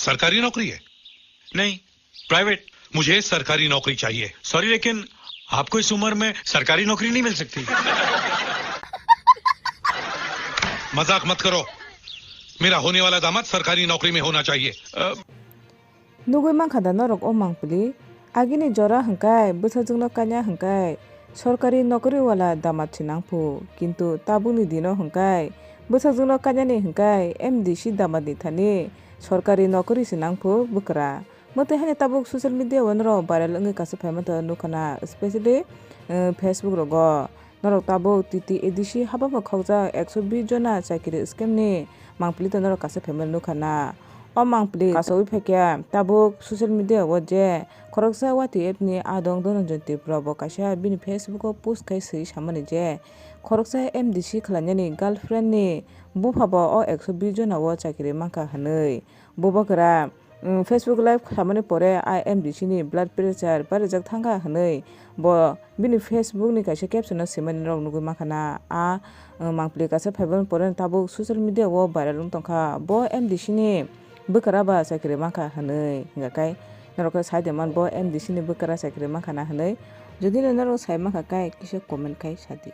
सरकारी नौकरी है? नहीं, प्राइवेट। मुझे सरकारी नौकरी चाहिए। सॉरी, लेकिन आपको इस उम्र में सरकारी नौकरी नहीं मिल सकती। मजाक मत करो। मेरा होने वाला दामाद सरकारी नौकरी में होना चाहिए। Nugui mankha da norok o mangpili agini jora hangkai bwsajungno kanya hangkai sorkari nokri wala damat chinangphu kintu tabukni dino hangkai bwsajungno kanyani hangkai MDC damat ni thani sorkari nokri sinangphu bwkra mote hani tabuk social media wonro viral wngwi kasa phaimata nukhana especially Facebook rogo norok tabuk TtAADC habama khawjak 120 jona chakri scam ni mangpili to norok kasa phaimata nukhana o mangpili kasawi phekya tabuk social media o je khoroksa wati app ni adong dononjon tipra bo kaisa bini Facebook o post kai sei samani je khoroksa MDC khlanyani girlfriend ni bupha bo o 120 jona o chakri mankha hanui bubakra Facebook live khamani pore MDC ni blood pressure barijak thanga hanui bo bini Facebook ni kaisa caption simani rok nugui makhana mangpili kaisa phaiban pore tabuk social media o viral ungtongkha bo MDC ni bwkra ba chakri mankha hanui hingakai norok side man bo MDC ni bwkra chakri mankha na hanui jodi norok sai mankha kai kisa comment kai sadi।